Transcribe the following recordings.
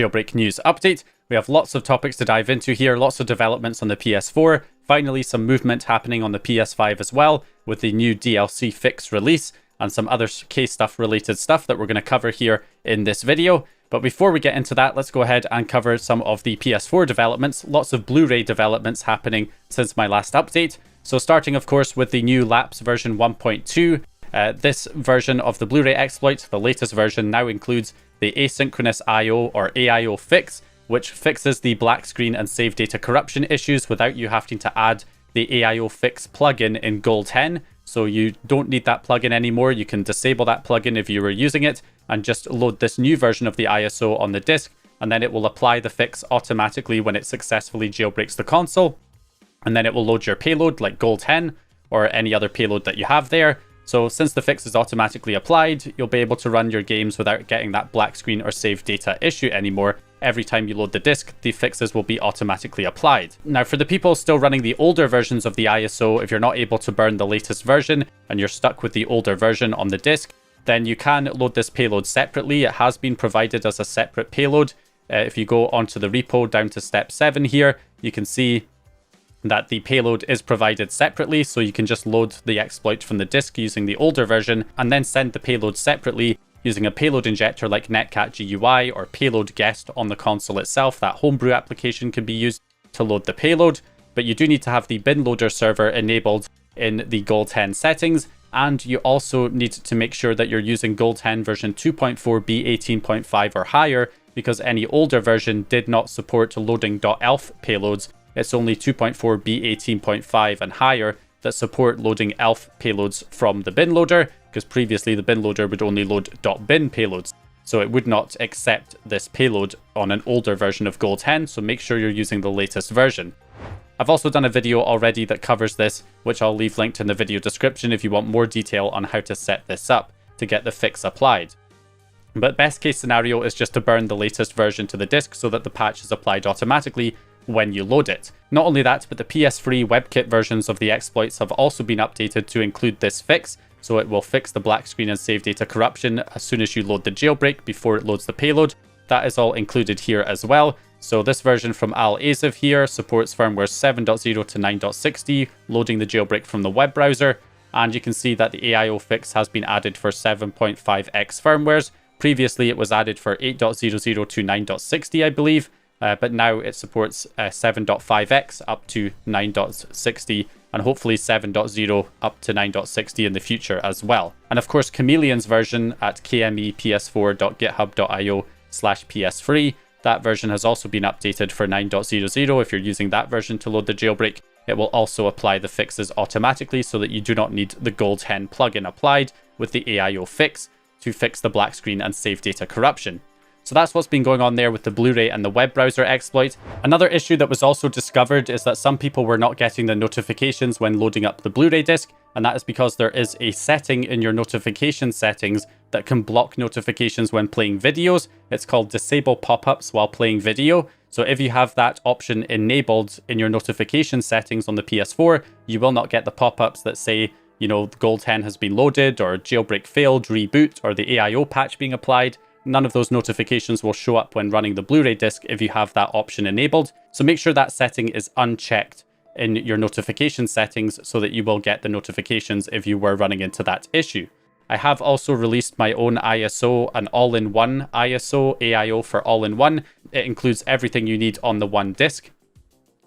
Jailbreak News Update. We have lots of topics to dive into here, lots of developments on the PS4, finally some movement happening on the PS5 as well, with the new DLC fix release, and some other kstuff related stuff that we're going to cover here in this video. But before we get into that, let's go ahead and cover some of the PS4 developments. Lots of Blu-ray developments happening since my last update. So starting of course with the new lapse version 1.2. This version of the Blu-ray exploit, the latest version, now includes the asynchronous I/O or AIO fix, which fixes the black screen and save data corruption issues without you having to add the AIO fix plugin in Gold Hen. So you don't need that plugin anymore. You can disable that plugin if you were using it and just load this new version of the ISO on the disc, and then it will apply the fix automatically when it successfully jailbreaks the console. And then it will load your payload like Gold Hen or any other payload that you have there. So since the fix is automatically applied, you'll be able to run your games without getting that black screen or save data issue anymore. Every time you load the disc, the fixes will be automatically applied. Now, for the people still running the older versions of the ISO, if you're not able to burn the latest version and you're stuck with the older version on the disc, then you can load this payload separately. It has been provided as a separate payload. If you go onto the repo down to step 7 here, you can see that the payload is provided separately, so you can just load the exploit from the disk using the older version and then send the payload separately using a payload injector like Netcat GUI or Payload Guest on the console itself. That homebrew application can be used to load the payload, but you do need to have the bin loader server enabled in the Gold Hen settings, and you also need to make sure that you're using Gold Hen version 2.4 B18.5 or higher, because any older version did not support loading .elf payloads. It's only 2.4 B18.5 and higher that support loading ELF payloads from the bin loader, because previously the bin loader would only load .bin payloads. So it would not accept this payload on an older version of Gold Hen, so make sure you're using the latest version. I've also done a video already that covers this, which I'll leave linked in the video description if you want more detail on how to set this up to get the fix applied. But best case scenario is just to burn the latest version to the disk so that the patch is applied automatically when you load it. Not only that, but the PS3 WebKit versions of the exploits have also been updated to include this fix, so it will fix the black screen and save data corruption as soon as you load the jailbreak before it loads the payload. That is all included here as well. So this version from Al-Aziv here supports firmware 7.0 to 9.60, loading the jailbreak from the web browser, and you can see that the AIO fix has been added for 7.5x firmwares. Previously it was added for 8.00 to 9.60, I believe. But now it supports 7.5x up to 9.60 and hopefully 7.0 up to 9.60 in the future as well. And of course, Chameleon's version at kmeps4.github.io/ps3, that version has also been updated for 9.00. If you're using that version to load the jailbreak, it will also apply the fixes automatically so that you do not need the Gold Hen plugin applied with the AIO fix to fix the black screen and save data corruption. So that's what's been going on there with the Blu-ray and the web browser exploit. Another issue that was also discovered is that some people were not getting the notifications when loading up the Blu-ray disc, and that is because there is a setting in your notification settings that can block notifications when playing videos. It's called Disable Pop-ups while playing video. So if you have that option enabled in your notification settings on the PS4, you will not get the pop-ups that say, you know, Gold Hen has been loaded or jailbreak failed, reboot, or the AIO patch being applied. None of those notifications will show up when running the Blu-ray disc if you have that option enabled. So make sure that setting is unchecked in your notification settings so that you will get the notifications if you were running into that issue. I have also released my own ISO, an all-in-one ISO, AIO for all-in-one. It includes everything you need on the one disc.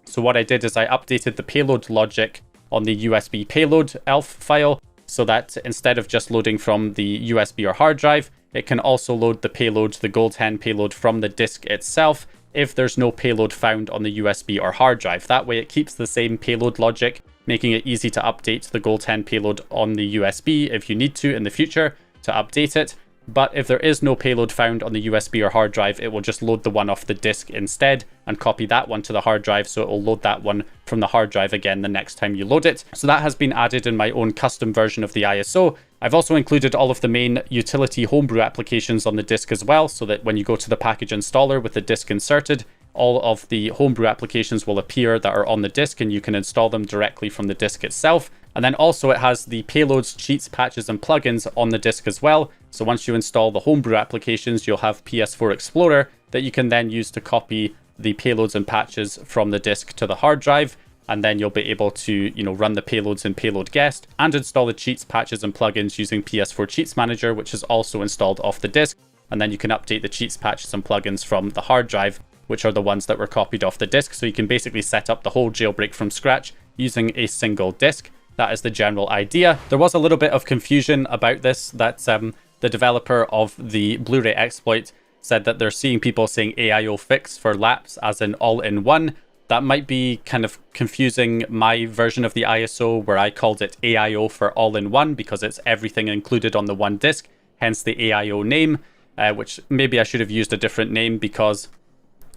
So what I did is I updated the payload logic on the USB payload ELF file so that instead of just loading from the USB or hard drive, it can also load the payload, the Gold Hen payload, from the disk itself if there's no payload found on the USB or hard drive. That way it keeps the same payload logic, making it easy to update the Gold Hen payload on the USB if you need to in the future to update it. But if there is no payload found on the USB or hard drive, it will just load the one off the disk instead and copy that one to the hard drive, so it will load that one from the hard drive again the next time you load it. So that has been added in my own custom version of the ISO. I've also included all of the main utility homebrew applications on the disk as well, so that when you go to the package installer with the disk inserted, all of the homebrew applications will appear that are on the disk and you can install them directly from the disk itself. And then also it has the payloads, cheats, patches, and plugins on the disk as well. So once you install the homebrew applications, you'll have PS4 Explorer that you can then use to copy the payloads and patches from the disk to the hard drive. And then you'll be able to, run the payloads in Payload Guest and install the cheats, patches, and plugins using PS4 Cheats Manager, which is also installed off the disk. And then you can update the cheats, patches, and plugins from the hard drive, which are the ones that were copied off the disk. So you can basically set up the whole jailbreak from scratch using a single disk. That is the general idea. There was a little bit of confusion about this, that the developer of the Blu-ray exploit said that they're seeing people saying AIO fix for laps as in all-in-one. That might be kind of confusing my version of the ISO, where I called it AIO for all-in-one because it's everything included on the one disk, hence the AIO name, which maybe I should have used a different name, because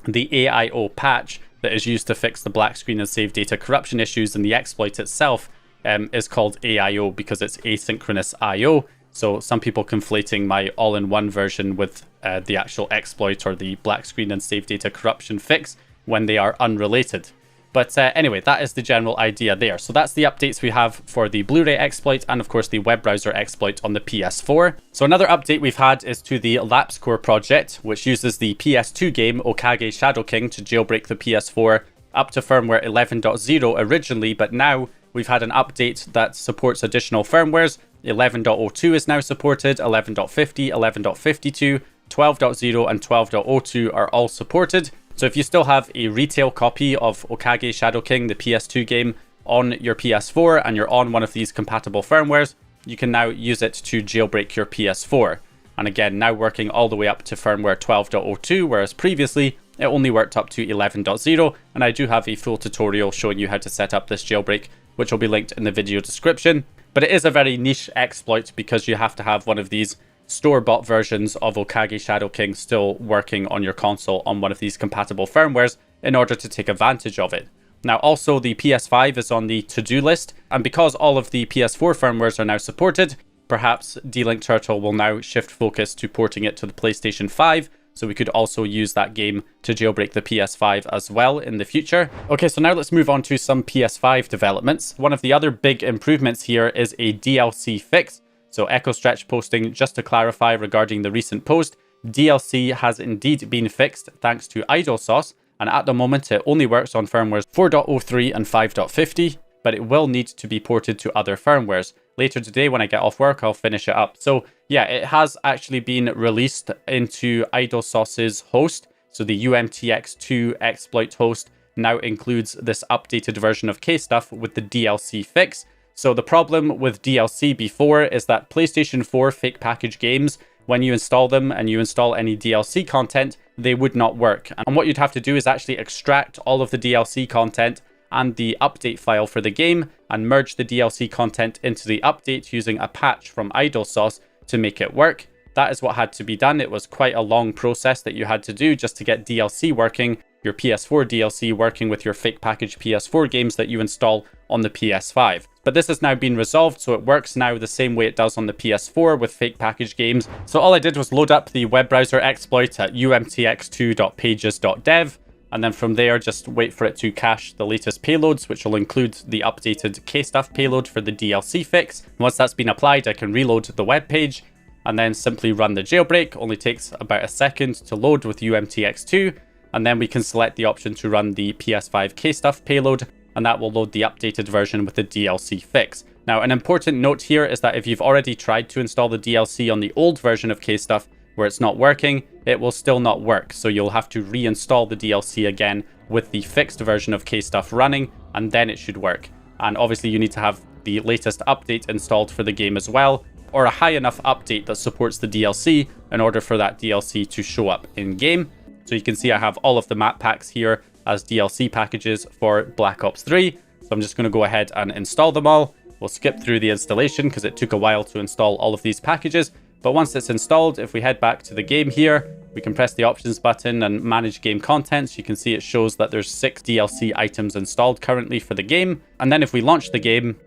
the AIO patch that is used to fix the black screen and save data corruption issues in the exploit itself is called AIO because it's asynchronous IO. So some people conflating my all-in-one version with the actual exploit or the black screen and save data corruption fix when they are unrelated. But anyway, that is the general idea there. So that's the updates we have for the Blu-ray exploit and of course the web browser exploit on the PS4. So another update we've had is to the lapsecore project, which uses the PS2 game Okage Shadow King to jailbreak the PS4 up to firmware 11.0 originally, but now we've had an update that supports additional firmwares. 11.02 is now supported, 11.50, 11.52, 12.0 and 12.02 are all supported. So if you still have a retail copy of Okage Shadow King, the PS2 game, on your PS4 and you're on one of these compatible firmwares, you can now use it to jailbreak your PS4. And again, now working all the way up to firmware 12.02, whereas previously it only worked up to 11.0. And I do have a full tutorial showing you how to set up this jailbreak, which will be linked in the video description. But it is a very niche exploit because you have to have one of these store-bought versions of Okage Shadow King still working on your console on one of these compatible firmwares in order to take advantage of it. Now also the PS5 is on the to-do list, and because all of the PS4 firmwares are now supported, perhaps D-Link Turtle will now shift focus to porting it to the PlayStation 5, so we could also use that game to jailbreak the PS5 as well in the future. Okay, so now let's move on to some PS5 developments. One of the other big improvements here is a DLC fix. So EchoStretch posting, just to clarify regarding the recent post, DLC has indeed been fixed thanks to idle sauce, and at the moment it only works on firmwares 4.03 and 5.50, but it will need to be ported to other firmwares. Later today when I get off work, I'll finish it up. So yeah, it has actually been released into idle sauce's host. So the UMTX2 exploit host now includes this updated version of kstuff with the DLC fix. So the problem with DLC before is that PlayStation 4 fake package games, when you install them and you install any DLC content, they would not work. And what you'd have to do is actually extract all of the DLC content and the update file for the game and merge the DLC content into the update using a patch from idle sauce to make it work. That is what had to be done. It was quite a long process that you had to do just to get DLC working, your PS4 DLC working with your fake package PS4 games that you install on the PS5. But this has now been resolved, so it works now the same way it does on the PS4 with fake package games. So all I did was load up the web browser exploit at umtx2.pages.dev, and then from there just wait for it to cache the latest payloads, which will include the updated kstuff payload for the DLC fix. Once that's been applied, I can reload the web page and then simply run the jailbreak. Only takes about a second to load with UMTX2, and then we can select the option to run the PS5 kstuff payload, and that will load the updated version with the DLC fix. Now, an important note here is that if you've already tried to install the DLC on the old version of kstuff where it's not working, it will still not work. So you'll have to reinstall the DLC again with the fixed version of kstuff running, and then it should work. And obviously you need to have the latest update installed for the game as well, or a high enough update that supports the DLC in order for that DLC to show up in game. So you can see I have all of the map packs here as DLC packages for Black Ops 3. So I'm just going to go ahead and install them all. We'll skip through the installation because it took a while to install all of these packages. But once it's installed, if we head back to the game here, we can press the options button and manage game contents. You can see it shows that there's 6 DLC items installed currently for the game. And then if we launch the game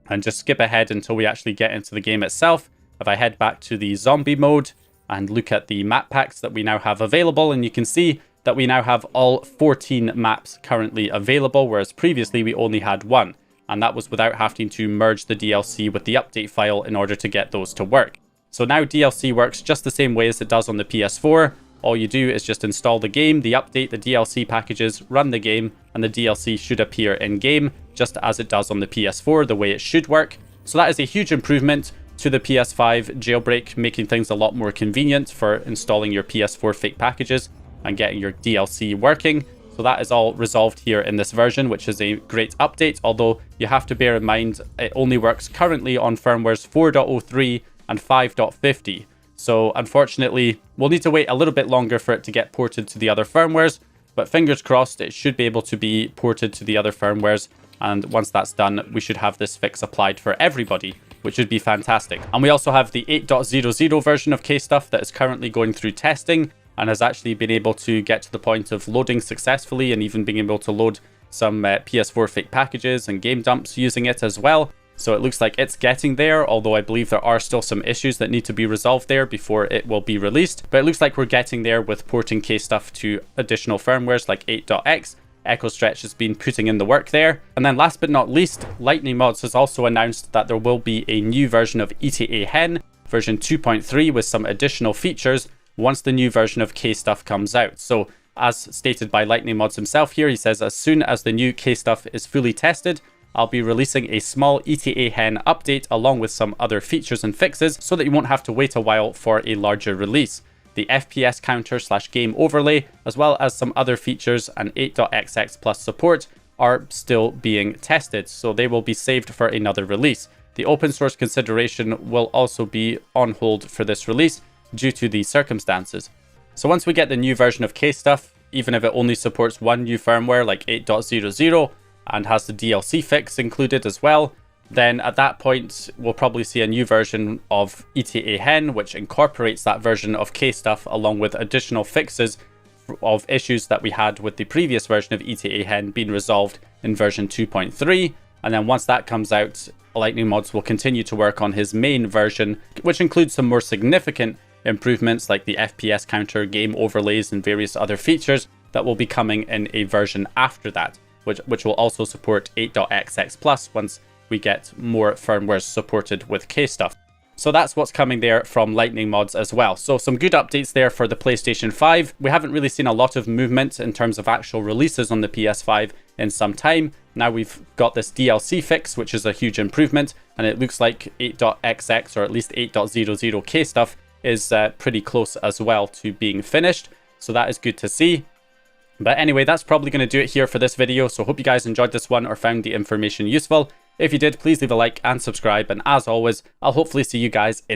and just skip ahead until we actually get into the game itself, if I head back to the zombie mode and look at the map packs that we now have available, and you can see that we now have all 14 maps currently available, whereas previously we only had 1. and that was without having to merge the DLC with the update file in order to get those to work. So now DLC works just the same way as it does on the PS4. All you do is just install the game, the update, the DLC packages, run the game, and the DLC should appear in-game, just as it does on the PS4, the way it should work. So that is a huge improvement to the PS5 Jailbreak, making things a lot more convenient for installing your PS4 fake packages and getting your DLC working. So that is all resolved here in this version, which is a great update, although you have to bear in mind it only works currently on firmwares 4.03 and 5.50. So unfortunately, we'll need to wait a little bit longer for it to get ported to the other firmwares, but fingers crossed it should be able to be ported to the other firmwares, and once that's done, we should have this fix applied for everybody, which would be fantastic. And we also have the 8.00 version of kstuff that is currently going through testing and has actually been able to get to the point of loading successfully and even being able to load some PS4 fake packages and game dumps using it as well. So it looks like it's getting there, although I believe there are still some issues that need to be resolved there before it will be released. But it looks like we're getting there with porting kstuff to additional firmwares like 8.x. EchoStretch has been putting in the work there. And then last but not least, LightningMods has also announced that there will be a new version of ETA HEN, version 2.3, with some additional features once the new version of kstuff comes out. So as stated by LightningMods himself here, he says, as soon as the new kstuff is fully tested, I'll be releasing a small ETA HEN update along with some other features and fixes so that you won't have to wait a while for a larger release. The FPS counter / game overlay, as well as some other features and 8.xx plus support are still being tested, so they will be saved for another release. The open source consideration will also be on hold for this release due to these circumstances. So once we get the new version of kstuff, even if it only supports one new firmware like 8.00, and has the DLC fix included as well, then at that point we'll probably see a new version of ETA HEN which incorporates that version of kstuff along with additional fixes of issues that we had with the previous version of ETA HEN being resolved in version 2.3. And then once that comes out, LightningMods will continue to work on his main version, which includes some more significant improvements like the FPS counter, game overlays, and various other features that will be coming in a version after that, which will also support 8.xx plus once we get more firmwares supported with kstuff. So that's what's coming there from LightningMods as well. So some good updates there for the PlayStation 5. We haven't really seen a lot of movement in terms of actual releases on the PS5 in some time. Now we've got this DLC fix, which is a huge improvement, and it looks like 8.xx or at least 8.00 kstuff is pretty close as well to being finished. So that is good to see. But anyway, that's probably going to do it here for this video. So hope you guys enjoyed this one or found the information useful. If you did, please leave a like and subscribe. And as always, I'll hopefully see you guys in